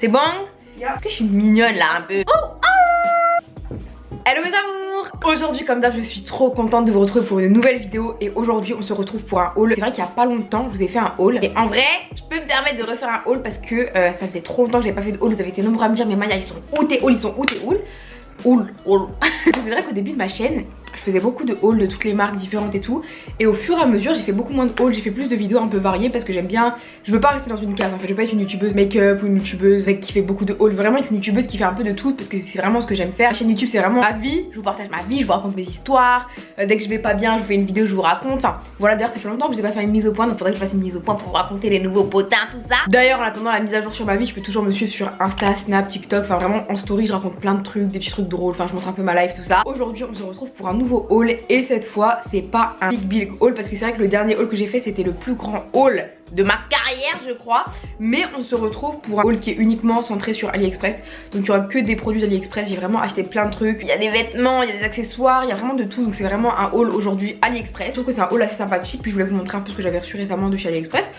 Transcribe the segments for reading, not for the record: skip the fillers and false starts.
C'est bon? Est-ce que je suis mignonne là un peu? Hello mes amours! Aujourd'hui comme d'hab je suis trop contente de vous retrouver pour une nouvelle vidéo. Et aujourd'hui on se retrouve pour un haul. C'est vrai qu'il y a pas longtemps je vous ai fait un haul. Et en vrai je peux me permettre de refaire un haul parce que ça faisait trop longtemps que j'avais pas fait de haul. Vous avez été nombreux à me dire mais Maya ils sont où tes hauls? Ils sont où tes hauls? Haul. C'est vrai qu'au début de ma chaîne je faisais beaucoup de hauls de toutes les marques différentes et tout. Et au fur et à mesure j'ai fait beaucoup moins de hauls. J'ai fait plus de vidéos un peu variées parce que j'aime bien. Je veux pas rester dans une case en fait. Je veux pas être une youtubeuse make-up ou une youtubeuse qui fait beaucoup de hauls. Vraiment être une youtubeuse qui fait un peu de tout parce que c'est vraiment ce que j'aime faire. Ma chaîne YouTube c'est vraiment ma vie. Je vous partage ma vie, je vous raconte mes histoires. Dès que je vais pas bien je vous fais une vidéo, je vous raconte. Enfin voilà, d'ailleurs ça fait longtemps que je n'ai pas fait une mise au point. Donc faudrait que je fasse une mise au point pour vous raconter les nouveaux potins, tout ça. D'ailleurs en attendant la mise à jour sur ma vie, je peux toujours me suivre sur Insta, Snap, TikTok. Enfin vraiment en story je raconte plein de trucs, des petits trucs drôles. Enfin je montre un peu ma life, tout ça. Aujourd'hui on se retrouve pour un nouveau haul. Et cette fois c'est pas un big haul parce que c'est vrai que le dernier haul que j'ai fait c'était le plus grand haul de ma carrière je crois. Mais on se retrouve pour un haul qui est uniquement centré sur AliExpress. Donc il y aura que des produits d'AliExpress. J'ai vraiment acheté plein de trucs. Il y a des vêtements, il y a des accessoires, il y a vraiment de tout. Donc c'est vraiment un haul aujourd'hui AliExpress. Je trouve que c'est un haul assez sympathique. Puis je voulais vous montrer un peu ce que j'avais reçu récemment de chez AliExpress.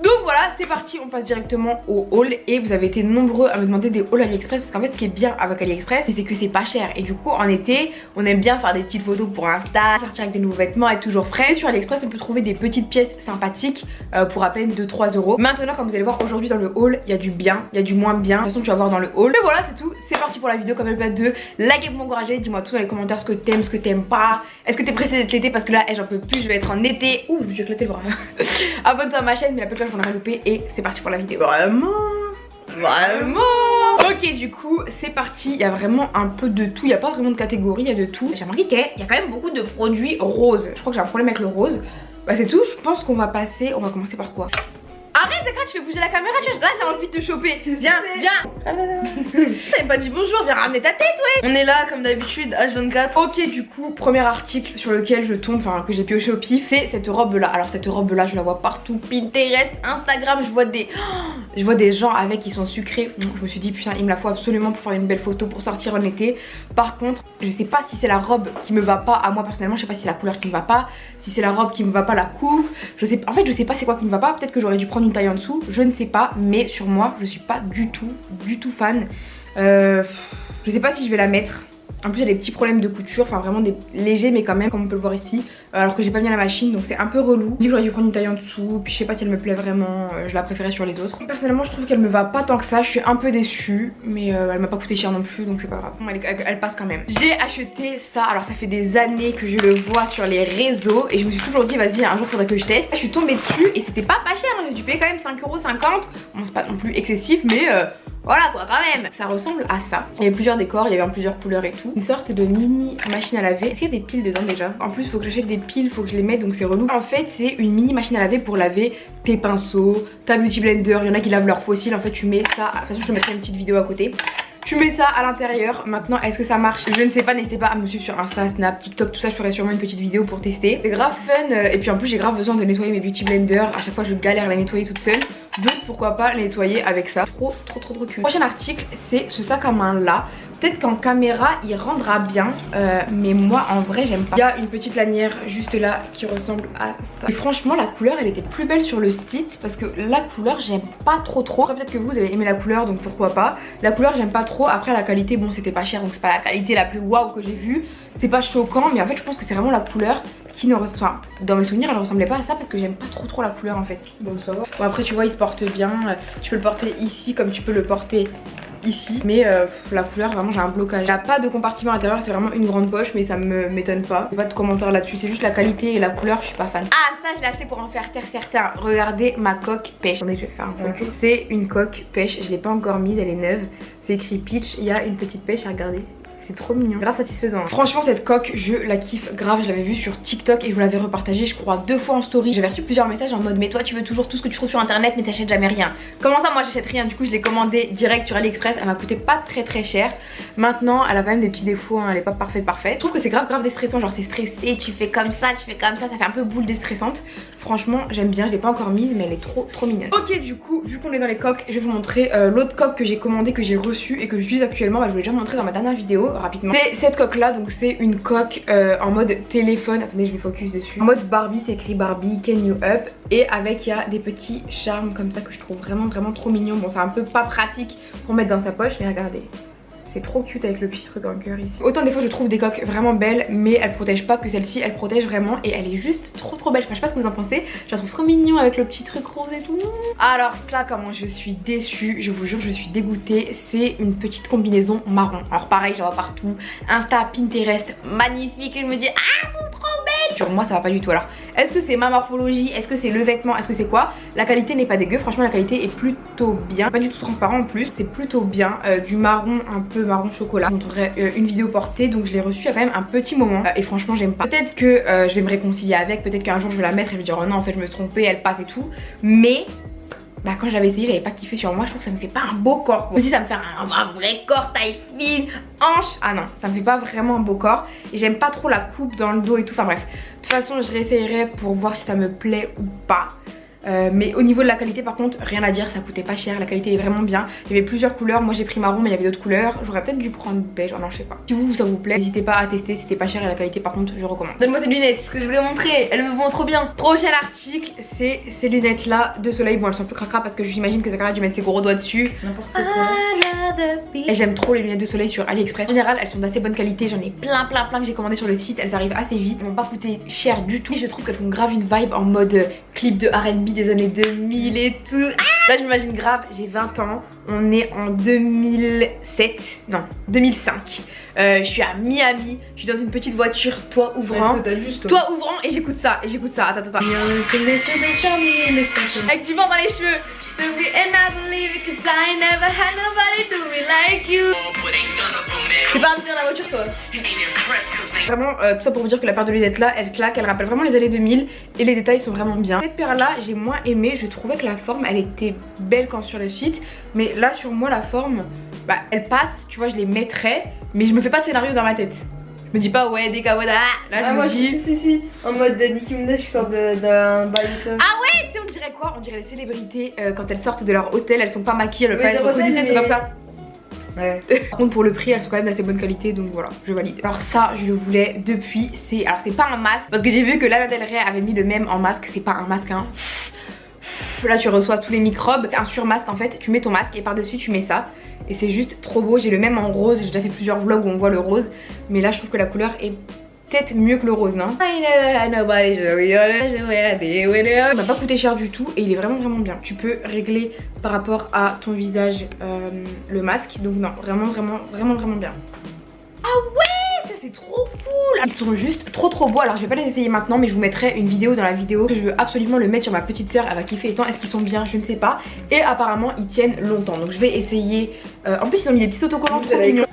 Donc voilà, c'est parti, on passe directement au haul. Et vous avez été nombreux à me demander des hauls AliExpress parce qu'en fait ce qui est bien avec AliExpress c'est que c'est pas cher. Et du coup en été on aime bien faire des petites photos pour Insta, sortir avec des nouveaux vêtements, être toujours frais. Et sur AliExpress on peut trouver des petites pièces sympathiques pour à peine 2-3 euros. Maintenant comme vous allez voir aujourd'hui dans le haul, il y a du bien, il y a du moins bien. De toute façon tu vas voir dans le haul. Mais voilà c'est tout, c'est parti pour la vidéo. Comme d'habitude de likez pour m'encourager, dis-moi tout dans les commentaires ce que t'aimes pas. Est-ce que t'es pressé d'être l'été parce que là j'en peux plus, je vais être en été. Ouh je me suis éclaté le bras. Abonne-toi à ma chaîne, mais la petite cloche on a loupé. Et c'est parti pour la vidéo. Vraiment. Ok du coup c'est parti. Il y a vraiment un peu de tout. Il n'y a pas vraiment de catégorie, il y a de tout. J'ai remarqué qu'il y a quand même beaucoup de produits roses. Je crois que j'ai un problème avec le rose. Bah c'est tout, je pense qu'on va passer. On va commencer par quoi? Arrête quand tu fais bouger la caméra, tu vois, j'ai envie de te choper. Viens. T'avais pas dit bonjour, viens ramener ta tête, ouais. On est là comme d'habitude, H24. Ok du coup, premier article sur lequel je tombe, enfin que j'ai pioché au pif, c'est cette robe là. Alors cette robe là, je la vois partout, Pinterest, Instagram, je vois des gens avec qui sont sucrés. Je me suis dit putain, il me la faut absolument pour faire une belle photo pour sortir en été. Par contre, je sais pas si c'est la robe qui me va pas à moi personnellement, je sais pas si c'est la couleur qui me va pas, si c'est la robe qui me va pas, la coupe. Je sais en fait, je sais pas c'est quoi qui me va pas. Peut-être que j'aurais dû prendre une taille en dessous, je ne sais pas, mais sur moi je suis pas du tout fan. Je sais pas si je vais la mettre. En plus il y a des petits problèmes de couture, enfin vraiment des légers mais quand même comme on peut le voir ici. Alors que j'ai pas bien la machine donc c'est un peu relou. Je dis que j'aurais dû prendre une taille en dessous, puis je sais pas si elle me plaît vraiment, je la préférais sur les autres. Personnellement je trouve qu'elle me va pas tant que ça, je suis un peu déçue. Mais elle m'a pas coûté cher non plus donc c'est pas grave, elle passe quand même. J'ai acheté ça, alors ça fait des années que je le vois sur les réseaux. Et je me suis toujours dit vas-y un jour faudrait que je teste. Je suis tombée dessus et c'était pas cher, j'ai dû payer quand même 5,50 €. Bon c'est pas non plus excessif mais voilà quoi quand même. Ça ressemble à ça. Il y avait plusieurs décors, il y avait en plusieurs couleurs et tout. Une sorte de mini machine à laver. Est-ce qu'il y a des piles dedans déjà? En plus faut que j'achète des piles, faut que je les mette donc c'est relou. En fait c'est une mini machine à laver pour laver tes pinceaux, ta beauty blender. Il y en a qui lavent leurs fossiles. En fait tu mets ça. De toute façon je te mettrai une petite vidéo à côté. Tu mets ça à l'intérieur. Maintenant est-ce que ça marche? Je ne sais pas, n'hésitez pas à me suivre sur Insta, Snap, TikTok, tout ça. Je ferai sûrement une petite vidéo pour tester. C'est grave fun et puis en plus j'ai grave besoin de nettoyer mes beauty blenders. À chaque fois je galère à les nettoyer toute seule. Donc pourquoi pas les nettoyer avec ça. Trop cool. Prochain article c'est ce sac à main là. Peut-être qu'en caméra il rendra bien mais moi en vrai j'aime pas. Il y a une petite lanière juste là qui ressemble à ça. Et franchement la couleur elle était plus belle sur le site parce que la couleur j'aime pas trop. Après peut-être que vous avez aimé la couleur donc pourquoi pas. La couleur j'aime pas trop. Après la qualité bon c'était pas cher donc c'est pas la qualité la plus waouh que j'ai vue. C'est pas choquant mais en fait je pense que c'est vraiment la couleur qui ne ressemble, enfin, dans mes souvenirs elle ressemblait pas à ça parce que j'aime pas trop la couleur en fait. Bon ça va. Bon après tu vois il se porte bien. Tu peux le porter ici comme tu peux le porter ici. Mais la couleur vraiment j'ai un blocage. Il n'y a pas de compartiment à l'intérieur, c'est vraiment une grande poche mais ça me m'étonne pas. Pas de commentaires là-dessus, c'est juste la qualité et la couleur je suis pas fan. Ah ça je l'ai acheté pour en faire taire certains. Regardez ma coque pêche. Attendez je vais faire un peu. C'est une coque pêche, je l'ai pas encore mise, elle est neuve. C'est écrit Peach, il y a une petite pêche à regarder. C'est trop mignon, grave satisfaisant. Franchement cette coque je la kiffe grave. Je l'avais vue sur TikTok et je vous l'avais repartagée je crois 2 fois en story. J'avais reçu plusieurs messages en mode mais toi tu veux toujours tout ce que tu trouves sur internet mais t'achètes jamais rien. Comment ça moi j'achète rien? Du coup je l'ai commandé direct sur AliExpress. Elle m'a coûté pas très cher. Maintenant elle a quand même des petits défauts hein. Elle est pas parfaite. Je trouve que c'est grave déstressant. Genre t'es stressé, tu fais comme ça, ça fait un peu boule déstressante. Franchement j'aime bien, je l'ai pas encore mise mais elle est trop mignonne. Ok, du coup vu qu'on est dans les coques, je vais vous montrer l'autre coque que j'ai commandé, que j'ai reçue et que j'utilise actuellement. Bah, je vous l'ai déjà montré dans ma dernière vidéo rapidement. C'est cette coque là, donc c'est une coque en mode téléphone. Attendez, je vais focus dessus. En mode Barbie, c'est écrit Barbie Can You Up, et avec il y a des petits charmes comme ça que je trouve vraiment trop mignon. Bon, c'est un peu pas pratique pour mettre dans sa poche, mais regardez. C'est trop cute avec le petit truc en cœur ici. Autant des fois je trouve des coques vraiment belles, mais elles protègent pas, que celle-ci elle protège vraiment et elle est juste trop belle. Enfin je sais pas ce que vous en pensez, je la trouve trop mignon avec le petit truc rose et tout. Alors ça, comment je suis déçue, je vous jure je suis dégoûtée. C'est une petite combinaison marron. Alors pareil, j'en vois partout, Insta, Pinterest, magnifique, et je me dis ah, elles sont trop belles. Sur moi ça va pas du tout. Alors est-ce que c'est ma morphologie, est-ce que c'est le vêtement, est-ce que c'est quoi? La qualité n'est pas dégueu, franchement la qualité est plutôt bien, pas du tout transparent en plus, c'est plutôt bien. Du marron, un peu marron chocolat. Je vous montrerai une vidéo portée, donc je l'ai reçue il y a quand même un petit moment et franchement j'aime pas. Peut-être que je vais me réconcilier avec, peut-être qu'un jour je vais la mettre et je vais dire oh non en fait je me suis trompée, elle passe et tout, mais bah quand j'avais essayé j'avais pas kiffé sur moi. Je trouve que ça me fait pas un beau corps. Je me dis ça me fait un vrai corps, taille fine, hanche. Ah non, ça me fait pas vraiment un beau corps et j'aime pas trop la coupe dans le dos et tout. Enfin bref, de toute façon je réessayerai pour voir si ça me plaît ou pas. Mais au niveau de la qualité par contre rien à dire, ça coûtait pas cher, la qualité est vraiment bien. Il y avait plusieurs couleurs, moi j'ai pris marron mais il y avait d'autres couleurs. J'aurais peut-être dû prendre beige, oh non je sais pas. Si vous ça vous plaît, n'hésitez pas à tester, c'était pas cher et la qualité par contre je recommande. Donne-moi tes lunettes, ce que je voulais montrer, elles me vont trop bien. Prochain article, c'est ces lunettes là de soleil. Bon elles sont un peu cracra parce que j'imagine que Zachary a dû mettre ses gros doigts dessus. N'importe quoi. Et j'aime trop les lunettes de soleil sur AliExpress. En général elles sont d'assez bonne qualité, j'en ai plein que j'ai commandé sur le site. Elles arrivent assez vite, elles m'ont pas coûté cher du tout. Et je trouve qu'elles font grave une vibe en mode clip de R&B des années 2000 et tout. Là je m'imagine grave, j'ai 20 ans, on est en 2007, non 2005. Je suis à Miami, je suis dans une petite voiture, toit ouvrant, toit ouvrant et j'écoute ça, attends. Avec du vent dans les cheveux. C'est pas un dans la voiture toi. Vraiment tout ça pour vous dire que la paire de lunettes là elle claque, elle rappelle vraiment les années 2000 et les détails sont vraiment bien. Cette paire là j'ai moins aimé, je trouvais que la forme elle était belle quand sur le site, mais là sur moi la forme bah elle passe, tu vois, je les mettrais mais je me fais pas de scénario dans ma tête. Je me dis pas ouais des kawaii, là je me dis si en mode Nicki Minaj qui sort d'un bail. Ah ouais, tu sais on dirait quoi? On dirait les célébrités quand elles sortent de leur hôtel, elles sont pas maquillées, elles peuvent pas être reconnues, elles sont comme ça. Ouais. Par contre pour le prix elles sont quand même d'assez bonne qualité, donc voilà je valide. Alors ça je le voulais depuis, alors c'est pas un masque parce que j'ai vu que Lana Del Rey avait mis le même en masque. C'est pas un masque hein. Là tu reçois tous les microbes, un surmasque en fait, tu mets ton masque et par dessus tu mets ça et c'est juste trop beau. J'ai le même en rose, j'ai déjà fait plusieurs vlogs où on voit le rose, mais là je trouve que la couleur est peut-être mieux que le rose, non? Il m'a pas coûté cher du tout et il est vraiment bien. Tu peux régler par rapport à ton visage le masque, donc non, vraiment bien. Ah ouais, ça c'est trop cool. Ils sont juste trop beaux. Alors je vais pas les essayer maintenant mais je vous mettrai une vidéo dans la vidéo, que je veux absolument le mettre sur ma petite soeur, elle va kiffer étant. Est-ce qu'ils sont bien? Je ne sais pas. Et apparemment ils tiennent longtemps, donc je vais essayer. En plus ils ont mis des petits autocollants trop mignons.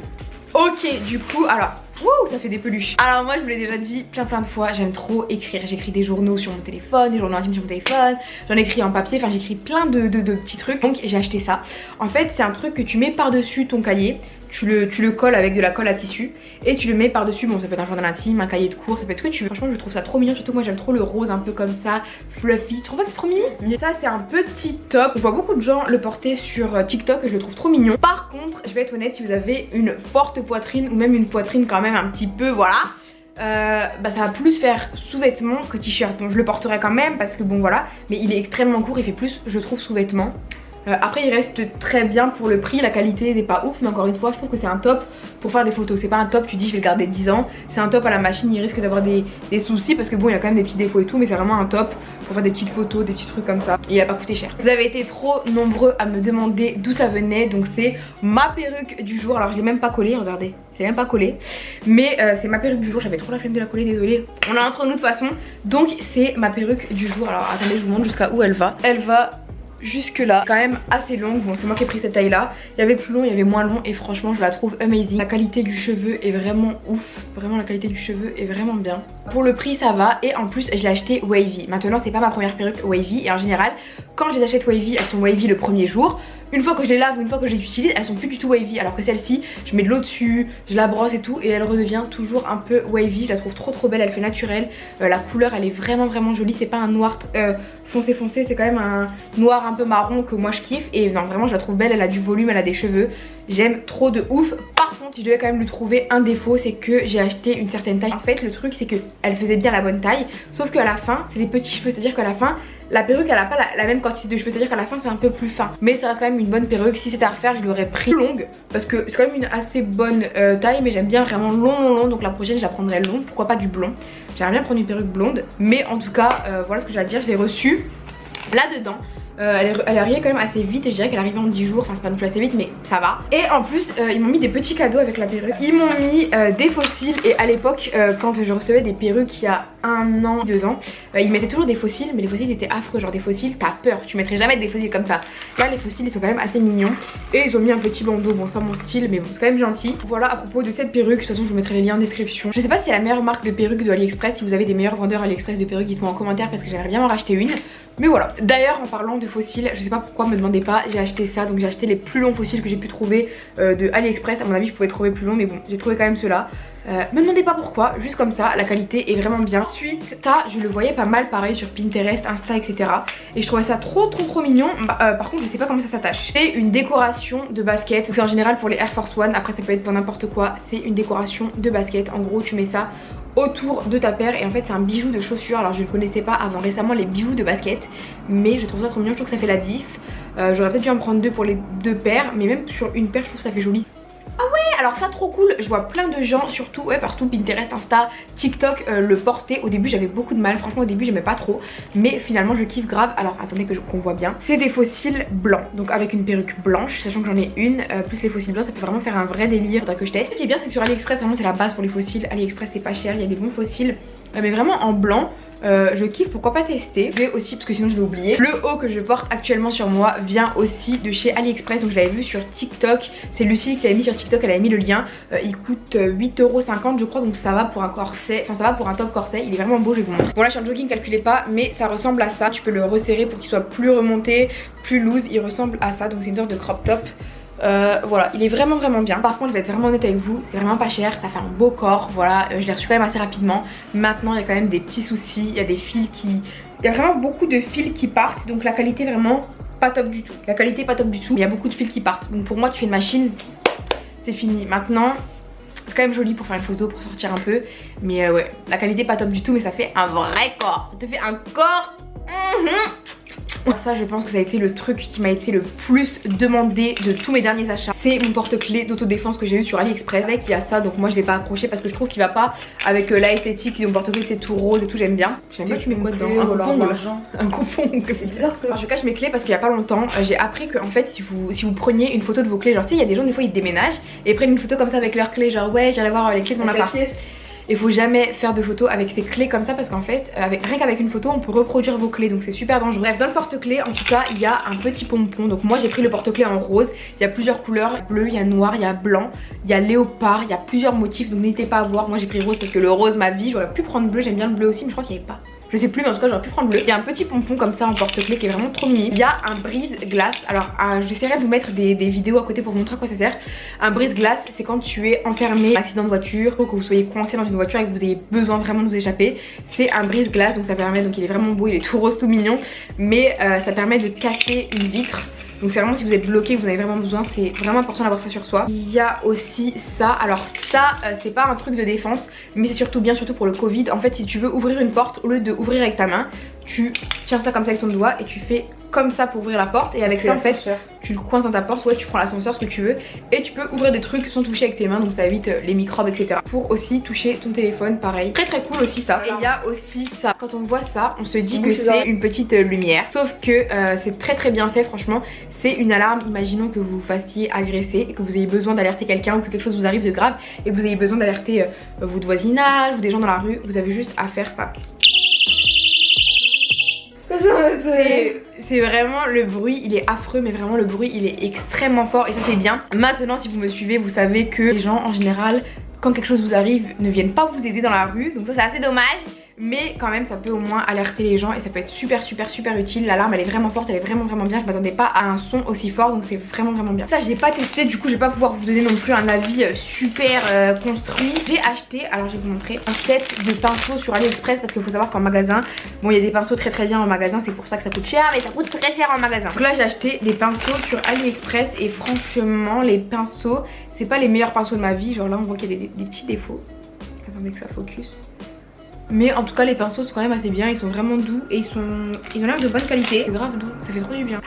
Ok, du coup alors wouh, ça fait des peluches. Alors moi je vous l'ai déjà dit plein de fois, j'aime trop écrire. J'écris des journaux sur mon téléphone, des journaux intimes sur mon téléphone, j'en écris en papier, enfin j'écris plein de petits trucs. Donc j'ai acheté ça. En fait c'est un truc que tu mets par dessus ton cahier. Tu le colles avec de la colle à tissu et tu le mets par dessus. Bon ça peut être un journal intime, un cahier de cours, ça peut être ce que tu veux. Franchement je trouve ça trop mignon, surtout moi j'aime trop le rose un peu comme ça, fluffy. Tu trouves pas que c'est trop mignon? Ça c'est un petit top, je vois beaucoup de gens le porter sur TikTok et je le trouve trop mignon. Par contre je vais être honnête, si vous avez une forte poitrine ou même une poitrine quand même un petit peu voilà, bah ça va plus faire sous-vêtement que t-shirt. Bon je le porterai quand même parce que bon voilà, mais il est extrêmement court, il fait plus je trouve sous-vêtement. Après il reste très bien pour le prix, la qualité n'est pas ouf mais encore une fois je trouve que c'est un top pour faire des photos. C'est pas un top tu dis je vais le garder 10 ans, c'est un top à la machine, il risque d'avoir des soucis parce que bon il a quand même des petits défauts et tout, mais c'est vraiment un top pour faire des petites photos, des petits trucs comme ça et il a pas coûté cher. Vous avez été trop nombreux à me demander d'où ça venait, donc c'est ma perruque du jour. Alors je l'ai même pas collée, regardez, je l'ai même pas collée, mais c'est ma perruque du jour, j'avais trop la flemme de la coller, désolée, on est entre nous de toute façon. Donc c'est ma perruque du jour. Alors attendez je vous montre jusqu'à où elle va. Elle va jusque là, quand même assez longue. Bon c'est moi qui ai pris cette taille là, il y avait plus long, il y avait moins long et franchement je la trouve amazing. La qualité du cheveu est vraiment ouf, vraiment la qualité du cheveu est vraiment bien. Pour le prix ça va et en plus je l'ai acheté wavy. Maintenant c'est pas ma première perruque wavy et en général quand je les achète wavy elles sont wavy le premier jour, une fois que je les lave ou une fois que je les utilise, elles sont plus du tout wavy. Alors que celle-ci, je mets de l'eau dessus, je la brosse et tout et elle redevient toujours un peu wavy. Je la trouve trop belle, elle fait naturelle. La couleur elle est vraiment jolie, c'est pas un noir foncé, c'est quand même un noir un peu marron que moi je kiffe. Et non vraiment je la trouve belle, elle a du volume, elle a des cheveux, j'aime trop de ouf. Par contre si je devais quand même lui trouver un défaut, c'est que j'ai acheté une certaine taille. En fait le truc c'est que elle faisait bien la bonne taille, sauf qu'à la fin c'est des petits cheveux, c'est à dire qu'à la fin la perruque elle a pas la même quantité de cheveux, c'est à dire qu'à la fin c'est un peu plus fin. Mais ça reste quand même une bonne perruque. Si c'était à refaire je l'aurais pris longue parce que c'est quand même une assez bonne taille, mais j'aime bien vraiment long. Donc la prochaine je la prendrai longue, pourquoi pas du blond. J'aimerais bien prendre une perruque blonde, mais en tout cas voilà ce que j'ai à dire. Je l'ai reçue là dedans. Elle est arrivée quand même assez vite et je dirais qu'elle est arrivée en 10 jours, enfin c'est pas non plus assez vite mais ça va. Et en plus ils m'ont mis des petits cadeaux avec la perruque. Ils m'ont mis des fossiles et à l'époque quand je recevais des perruques il y a 1 an, 2 ans, ils mettaient toujours des fossiles mais les fossiles étaient affreux, genre des fossiles t'as peur, tu mettrais jamais des fossiles comme ça. Là les fossiles ils sont quand même assez mignons et ils ont mis un petit bandeau, bon c'est pas mon style mais bon c'est quand même gentil. Voilà à propos de cette perruque, de toute façon je vous mettrai les liens en description. Je sais pas si c'est la meilleure marque de perruque de AliExpress, si vous avez des meilleurs vendeurs AliExpress de perruques dites-moi en commentaire parce que j'aimerais bien en racheter une. Mais voilà, d'ailleurs en parlant de fossiles, je sais pas pourquoi, me demandez pas, j'ai acheté ça, donc j'ai acheté les plus longs fossiles que j'ai pu trouver de AliExpress. À mon avis je pouvais trouver plus long mais bon j'ai trouvé quand même ceux-là. Me demandez pas pourquoi, juste comme ça, la qualité est vraiment bien. Ensuite ça je le voyais pas mal pareil sur Pinterest, Insta etc. Et je trouvais ça trop mignon. Par contre je sais pas comment ça s'attache. C'est une décoration de basket, c'est en général pour les Air Force One, après ça peut être pour n'importe quoi. C'est une décoration de basket, en gros tu mets ça autour de ta paire et en fait c'est un bijou de chaussure. Alors je ne connaissais pas avant récemment les bijoux de basket, mais je trouve ça trop mignon, je trouve que ça fait la diff. J'aurais peut-être dû en prendre 2 pour les 2 paires, mais même sur une paire je trouve que ça fait joli. Ah ouais alors ça trop cool, je vois plein de gens surtout partout Pinterest, Insta, TikTok le porter. Au début j'avais beaucoup de mal, franchement au début j'aimais pas trop, mais finalement je kiffe grave. Alors attendez qu'on voit bien, c'est des fossiles blancs, donc avec une perruque blanche, sachant que j'en ai une, plus les fossiles blancs ça peut vraiment faire un vrai délire, faudra que je teste. Ce qui est bien c'est que sur AliExpress vraiment c'est la base pour les fossiles, AliExpress c'est pas cher, il y a des bons fossiles mais vraiment en blanc. Je kiffe, pourquoi pas tester. Je vais aussi, parce que sinon je vais oublier, le haut que je porte actuellement sur moi vient aussi de chez AliExpress. Donc je l'avais vu sur TikTok, c'est Lucie qui l'avait mis sur TikTok, elle avait mis le lien. Il coûte 8,50€ je crois, donc ça va pour un corset, enfin ça va pour un top corset. Il est vraiment beau, je vais vous montrer. Bon là je suis en jogging, calculez pas, mais ça ressemble à ça. Tu peux le resserrer pour qu'il soit plus remonté, plus loose, il ressemble à ça. Donc c'est une sorte de crop top. Voilà, il est vraiment bien. Par contre je vais être vraiment honnête avec vous, c'est vraiment pas cher, ça fait un beau corps. Voilà, je l'ai reçu quand même assez rapidement. Maintenant il y a quand même des petits soucis, il y a des fils qui... Il y a vraiment beaucoup de fils qui partent, donc la qualité vraiment pas top du tout. La qualité pas top du tout, il y a beaucoup de fils qui partent. Donc pour moi tu fais une machine, c'est fini. Maintenant c'est quand même joli pour faire une photo, pour sortir un peu. Mais ouais, la qualité pas top du tout, mais ça fait un vrai corps. Ça te fait un corps. Ça je pense que ça a été le truc qui m'a été le plus demandé de tous mes derniers achats. C'est mon porte-clés d'autodéfense que j'ai eu sur AliExpress. Avec il y a ça, donc moi je l'ai pas accroché parce que je trouve qu'il va pas avec la esthétique de mon porte-clés, c'est tout rose et tout, j'aime bien. J'aime bien, tu mets quoi dedans? Un coupon. C'est bizarre que... Alors, je cache mes clés parce qu'il y a pas longtemps j'ai appris que en fait si vous preniez une photo de vos clés, genre tu sais il y a des gens des fois ils déménagent et prennent une photo comme ça avec leurs clés, genre ouais je viens d'avoir les clés de mon appart. Il faut jamais faire de photos avec ces clés comme ça parce qu'en fait rien qu'avec une photo on peut reproduire vos clés, donc c'est super dangereux. Bref, dans le porte-clés en tout cas il y a un petit pompon. Donc moi j'ai pris le porte-clés en rose. Il y a plusieurs couleurs, bleu, il y a noir, il y a blanc, il y a léopard, il y a plusieurs motifs, donc n'hésitez pas à voir. Moi j'ai pris rose parce que le rose ma vie, j'aurais pu prendre bleu, j'aime bien le bleu aussi mais je crois qu'il n'y avait pas. Je sais plus mais en tout cas j'aurais pu prendre bleu. Il y a un petit pompon comme ça en porte-clés qui est vraiment trop mini. Il y a un brise-glace. Alors j'essaierai de vous mettre des vidéos à côté pour vous montrer à quoi ça sert. Un brise-glace c'est quand tu es enfermé, un accident de voiture, ou que vous soyez coincé dans une voiture et que vous ayez besoin vraiment de vous échapper. C'est un brise-glace, donc ça permet, donc il est vraiment beau, il est tout rose, tout mignon. Mais ça permet de casser une vitre. Donc c'est vraiment si vous êtes bloqué, que vous en avez vraiment besoin, c'est vraiment important d'avoir ça sur soi. Il y a aussi ça, alors ça c'est pas un truc de défense, mais c'est surtout bien surtout pour le Covid. En fait si tu veux ouvrir une porte, au lieu de ouvrir avec ta main, tu tiens ça comme ça avec ton doigt et tu fais comme ça pour ouvrir la porte. Et avec ça en fait tu le coinces dans ta porte, ouais tu prends l'ascenseur, ce que tu veux. Et tu peux ouvrir des trucs sans toucher avec tes mains, donc ça évite les microbes etc. Pour aussi toucher ton téléphone, pareil. Très cool aussi ça. Et il y a aussi ça, quand on voit ça on se dit que c'est une petite lumière. Sauf que c'est très bien fait franchement. C'est une alarme, imaginons que vous vous fassiez agresser et que vous ayez besoin d'alerter quelqu'un ou que quelque chose vous arrive de grave et que vous ayez besoin d'alerter votre voisinage ou des gens dans la rue, vous avez juste à faire ça. C'est vraiment, le bruit il est affreux, mais vraiment le bruit il est extrêmement fort et ça c'est bien. Maintenant si vous me suivez vous savez que les gens en général quand quelque chose vous arrive ne viennent pas vous aider dans la rue, donc ça c'est assez dommage. mais quand même ça peut au moins alerter les gens et ça peut être super utile. L'alarme elle est vraiment forte, elle est vraiment bien, je m'attendais pas à un son aussi fort, donc c'est vraiment bien. Ça j'ai pas testé, du coup je vais pas pouvoir vous donner non plus un avis super construit. J'ai acheté, alors je vais vous montrer, un set de pinceaux sur AliExpress parce qu'il faut savoir qu'en magasin, bon il y a des pinceaux très bien en magasin, c'est pour ça que ça coûte cher, mais ça coûte très cher en magasin. Donc là j'ai acheté des pinceaux sur AliExpress et franchement les pinceaux c'est pas les meilleurs pinceaux de ma vie, genre là on voit qu'il y a des petits défauts. Attendez que ça focus. Mais en tout cas les pinceaux sont quand même assez bien, ils sont vraiment doux et ils ont l'air de bonne qualité. C'est grave doux, ça fait trop du bien.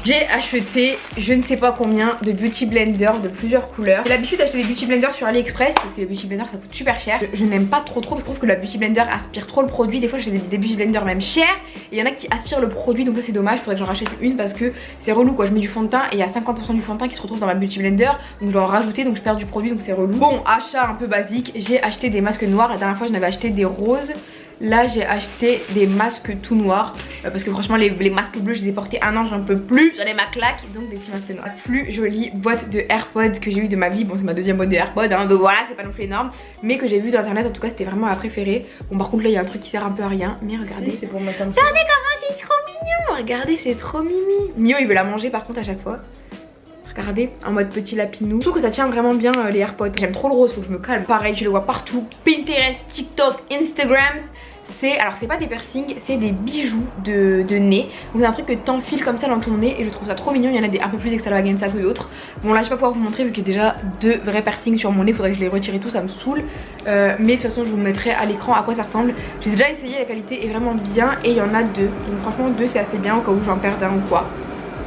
J'ai acheté je ne sais pas combien de beauty blenders de plusieurs couleurs. J'ai l'habitude d'acheter des beauty blenders sur AliExpress parce que les beauty blenders ça coûte super cher. Je n'aime pas trop parce que je trouve que la beauty blender aspire trop le produit. Des fois j'ai des beauty blenders même chers et il y en a qui aspirent le produit, donc ça c'est dommage. Faudrait que j'en rachète une parce que c'est relou quoi. Je mets du fond de teint et il y a 50% du fond de teint qui se retrouve dans ma beauty blender, donc je dois en rajouter, donc je perds du produit, donc c'est relou. Bon, achat un peu basique, j'ai acheté des masques noirs. La dernière fois j'en avais acheté des roses. Là j'ai acheté des masques tout noirs parce que franchement les masques bleus je les ai portés un an, j'en peux plus, j'en ai ma claque, donc des petits masques noirs. La plus jolie boîte de AirPods que j'ai eu de ma vie, bon c'est ma deuxième boîte de AirPods hein, donc voilà c'est pas non plus énorme, mais que j'ai vu d'internet, en tout cas c'était vraiment ma préférée. Bon par contre là il y a un truc qui sert un peu à rien, mais regardez, c'est pour mettre comme ça. Regardez comment c'est trop mignon, regardez c'est trop mimi. Mio il veut la manger par contre à chaque fois. Regardez, en mode petit lapinou. Je trouve que ça tient vraiment bien les AirPods. J'aime trop le rose, faut que je me calme. Pareil, je le vois partout. Pinterest, TikTok, Instagram. Alors c'est pas des piercings, c'est des bijoux de nez. Donc c'est un truc que t'enfiles comme ça dans ton nez et je trouve ça trop mignon. Il y en a des un peu plus extravaganza que d'autres. Bon là je vais pas pouvoir vous montrer vu qu'il y a déjà 2 vrais piercings sur mon nez. Faudrait que je les retire et tout, ça me saoule. Mais de toute façon je vous mettrai à l'écran à quoi ça ressemble. J'ai déjà essayé, la qualité est vraiment bien et il y en a 2. Donc franchement 2 c'est assez bien au cas où j'en perds un ou quoi.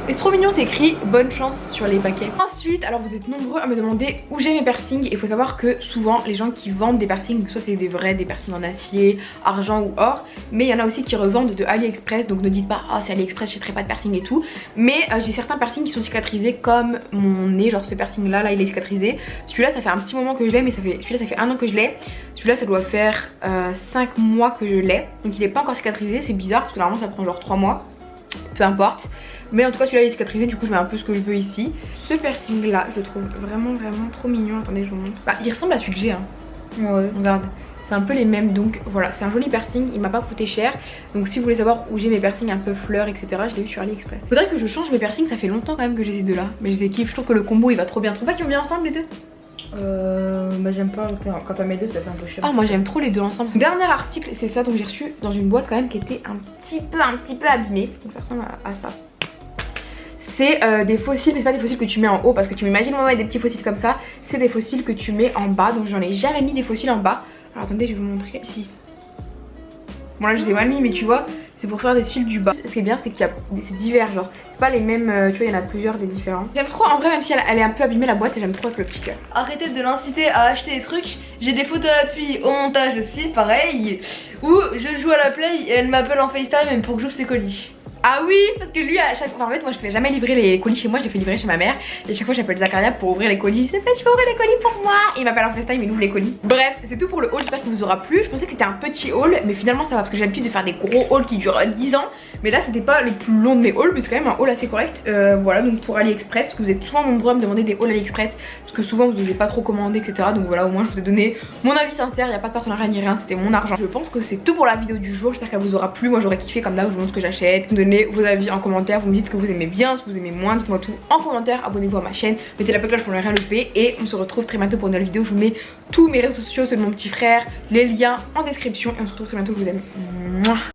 Et c'est trop mignon, c'est écrit bonne chance sur les paquets. Ensuite, alors vous êtes nombreux à me demander où j'ai mes piercings. Il faut savoir que souvent les gens qui vendent des piercings, soit c'est des vrais, des piercings en acier, argent ou or, mais il y en a aussi qui revendent de AliExpress. Donc ne dites pas oh c'est AliExpress, j'achèterai pas de piercing et tout. Mais j'ai certains piercings qui sont cicatrisés comme mon nez, genre ce piercing là il est cicatrisé. Celui-là ça fait un petit moment que je l'ai, mais celui-là ça fait 1 an que je l'ai. Celui-là ça doit faire 5 mois que je l'ai. Donc il est pas encore cicatrisé, c'est bizarre parce que normalement ça prend genre 3 mois. Peu importe, mais en tout cas celui-là il est cicatrisé, du coup je mets un peu ce que je veux ici. Ce piercing là je le trouve vraiment trop mignon. Attendez je vous montre. Bah il ressemble à celui que j'ai hein. Ouais. Regarde, c'est un peu les mêmes, donc voilà, c'est un joli piercing, il m'a pas coûté cher. Donc si vous voulez savoir où j'ai mes piercings un peu fleurs etc, je l'ai vu sur AliExpress. Faudrait que je change mes piercings, ça fait longtemps quand même que j'ai ces deux là, mais je les kiffe, je trouve que le combo il va trop bien. Tu trouves pas qu'ils vont bien ensemble les deux? Bah j'aime pas quand t'as mes deux, ça fait un peu cher. Ah moi j'aime trop les deux ensemble. Dernier article c'est ça, donc j'ai reçu dans une boîte quand même qui était un petit peu abîmée. Donc ça ressemble à ça. C'est des fossiles, mais c'est pas des fossiles que tu mets en haut parce que tu m'imagines moi avec des petits fossiles comme ça. C'est des fossiles que tu mets en bas, donc j'en ai jamais mis des fossiles en bas. Alors attendez je vais vous montrer ici. Bon là je les ai mal mis mais tu vois c'est pour faire des cils du bas. Ce qui est bien c'est qu'il y a c'est divers, genre c'est pas les mêmes, tu vois il y en a plusieurs des différents. J'aime trop en vrai, même si elle est un peu abîmée la boîte, et j'aime trop avec le petit cœur. Arrêtez de l'inciter à acheter des trucs. J'ai des photos à l'appui au montage aussi pareil, où je joue à la play et elle m'appelle en FaceTime pour que j'ouvre ses colis. Ah oui, parce que lui à chaque fois, en fait moi je fais jamais livrer les colis chez moi, je les fais livrer chez ma mère. Et à chaque fois j'appelle Zakaria pour ouvrir les colis. Je sais pas, tu peux ouvrir les colis pour moi. Et il m'appelle en FaceTime, il ouvre les colis. Bref, c'est tout pour le haul, j'espère qu'il vous aura plu. Je pensais que c'était un petit haul, mais finalement ça va parce que j'ai l'habitude de faire des gros hauls qui durent 10 ans. Mais là c'était pas le plus long de mes hauls, mais c'est quand même un haul assez correct. Voilà, donc pour AliExpress, parce que vous êtes souvent nombreux à me demander des hauls AliExpress, parce que souvent vous n'osez pas trop commander etc. Donc voilà, au moins je vous ai donné mon avis sincère, il n'y a pas de partenariat ni rien, c'était mon argent. Je pense que c'est tout pour la vidéo du jour, j'espère qu'elle vous aura plu. Moi j'aurais kiffé comme d'hab, je vous montre ce que j'achète, vous donnez vos avis en commentaire, vous me dites ce que vous aimez bien, ce que vous aimez moins, dites-moi tout en commentaire, abonnez-vous à ma chaîne, mettez la petite cloche pour ne rien louper et on se retrouve très bientôt pour une nouvelle vidéo. Je vous mets tous mes réseaux sociaux, ceux de mon petit frère, les liens en description et on se retrouve très bientôt, je vous aime. Mouah.